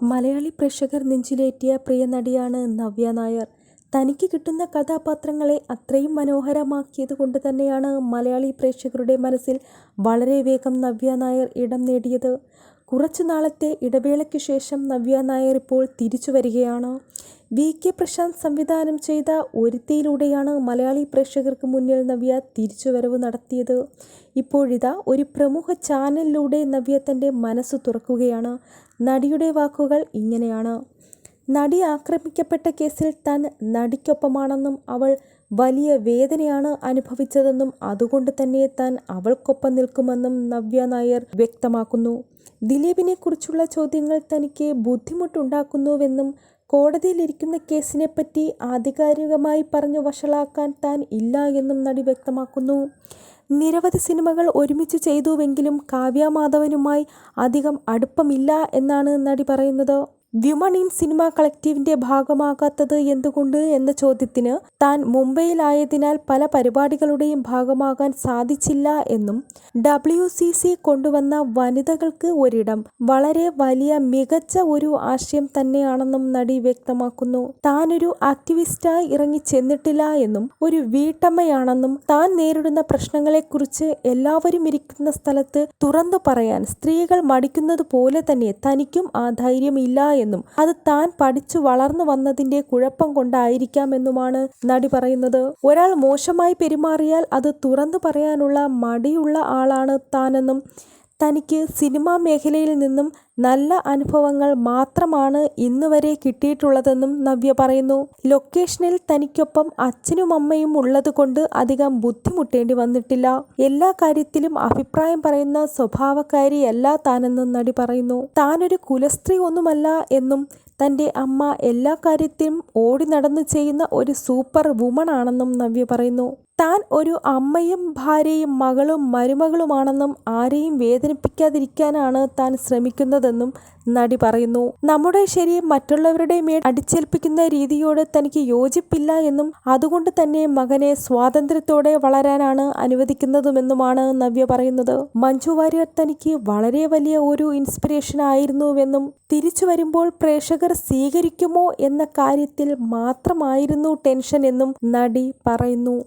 മലയാളി പ്രേക്ഷകർ നെഞ്ചിലേറ്റിയ പ്രിയ നടിയാണ് നവ്യ നായർ. തനിക്ക് കിട്ടുന്ന കഥാപാത്രങ്ങളെ അത്രയും മനോഹരമാക്കിയത് കൊണ്ട് തന്നെയാണ് മലയാളി പ്രേക്ഷകരുടെ മനസ്സിൽ വളരെ വേഗം നവ്യ നായർ ഇടം നേടിയത്. കുറച്ചു നാളത്തെ ഇടവേളയ്ക്ക് ശേഷം നവ്യ നായർ ഇപ്പോൾ തിരിച്ചു വരികയാണ്. VK പ്രശാന്ത് സംവിധാനം ചെയ്ത ഒരുത്തിയിലൂടെയാണ് മലയാളി പ്രേക്ഷകർക്ക് മുന്നിൽ നവ്യ തിരിച്ചുവരവ് നടത്തിയത്. ഇപ്പോഴിതാ ഒരു പ്രമുഖ ചാനലിലൂടെ നവ്യ തൻ്റെ മനസ്സ് തുറക്കുകയാണ്. നടിയുടെ വാക്കുകൾ ഇങ്ങനെയാണ്: നടി ആക്രമിക്കപ്പെട്ട കേസിൽ താൻ നടിക്കൊപ്പമാണെന്നും അവൾ വലിയ വേദനയാണ് അനുഭവിച്ചതെന്നും അതുകൊണ്ട് തന്നെ താൻ അവൾക്കൊപ്പം നിൽക്കുമെന്നും നവ്യ നായർ വ്യക്തമാക്കുന്നു. ദിലീപിനെ കുറിച്ചുള്ള ചോദ്യങ്ങൾ തനിക്ക് ബുദ്ധിമുട്ടുണ്ടാക്കുന്നുവെന്നും കോടതിയിലിരിക്കുന്ന കേസിനെപ്പറ്റി ആധികാരികമായി പറഞ്ഞു വഷളാക്കാൻ താൻ ഇല്ല എന്നും നടി വ്യക്തമാക്കുന്നു. നിരവധി സിനിമകൾ ഒരുമിച്ച് ചെയ്തുവെങ്കിലും കാവ്യ മാധവനുമായി അധികം അടുപ്പമില്ല എന്നാണ് നടി പറയുന്നത്. വിമൺ ഇൻ സിനിമ കളക്റ്റീവിന്റെ ഭാഗമാകാത്തത് എന്തുകൊണ്ട് എന്ന ചോദ്യത്തിന് താൻ മുംബൈയിലായതിനാൽ പല പരിപാടികളുടെയും ഭാഗമാകാൻ സാധിച്ചില്ല എന്നും WCC കൊണ്ടുവന്ന വനിതകൾക്ക് ഒരിടം വളരെ വലിയ മികച്ച ഒരു ആശയം തന്നെയാണെന്നും നടി വ്യക്തമാക്കുന്നു. താനൊരു ആക്ടിവിസ്റ്റായി ഇറങ്ങി ചെന്നിട്ടില്ല എന്നും ഒരു വീട്ടമ്മയാണെന്നും താൻ നേരിടുന്ന പ്രശ്നങ്ങളെക്കുറിച്ച് എല്ലാവരും ഇരിക്കുന്ന സ്ഥലത്ത് തുറന്നു പറയാൻ സ്ത്രീകൾ മടിക്കുന്നത് പോലെ തന്നെ തനിക്കും ആ ധൈര്യം ഇല്ല എന്നും അത് താൻ പഠിച്ചു വളർന്നു വന്നതിന്റെ കുഴപ്പം കൊണ്ടായിരിക്കാമെന്നുമാണ് നടി പറയുന്നത്. ഒരാൾ മോശമായി പെരുമാറിയാൽ അത് തുറന്നു പറയാനുള്ള മടിയുള്ള ആളാണ് താനെന്നും തനിക്ക് സിനിമാ മേഖലയിൽ നിന്നും നല്ല അനുഭവങ്ങൾ മാത്രമാണ് ഇന്നുവരെ കിട്ടിയിട്ടുള്ളതെന്നും നവ്യ പറയുന്നു. ലൊക്കേഷനിൽ തനിക്കൊപ്പം അച്ഛനും അമ്മയും ഉള്ളതുകൊണ്ട് അധികം ബുദ്ധിമുട്ടേണ്ടി വന്നിട്ടില്ല. എല്ലാ കാര്യത്തിലും അഭിപ്രായം പറയുന്ന സ്വഭാവക്കാരിയല്ല താനെന്നും നടി പറയുന്നു. താനൊരു കുലസ്ത്രീ ഒന്നുമല്ല എന്നും തൻ്റെ അമ്മ എല്ലാ കാര്യത്തിലും ഓടി നടന്നു ചെയ്യുന്ന ഒരു സൂപ്പർ വുമൺ ആണെന്നും നവ്യ പറയുന്നു. താൻ ഒരു അമ്മയും ഭാര്യയും മകളും മരുമകളുമാണെന്നും ആരെയും വേദനിപ്പിക്കാതിരിക്കാനാണ് താൻ ശ്രമിക്കുന്നതെന്നും നടി പറയുന്നു. നമ്മുടെ ശരി മറ്റുള്ളവരുടെ മേൽ അടിച്ചേൽപ്പിക്കുന്ന രീതിയോട് തനിക്ക് യോജിപ്പില്ല എന്നും അതുകൊണ്ട് തന്നെ മകനെ സ്വാതന്ത്ര്യത്തോടെ വളരാനാണ് അനുവദിക്കുന്നതുമെന്നുമാണ് നവ്യ പറയുന്നത്. മഞ്ജു വാര്യർ തനിക്ക് വളരെ വലിയ ഒരു ഇൻസ്പിറേഷൻ ആയിരുന്നുവെന്നും തിരിച്ചു വരുമ്പോൾ പ്രേക്ഷകർ സ്വീകരിക്കുമോ എന്ന കാര്യത്തിൽ മാത്രമായിരുന്നു ടെൻഷൻ എന്നും നടി പറയുന്നു.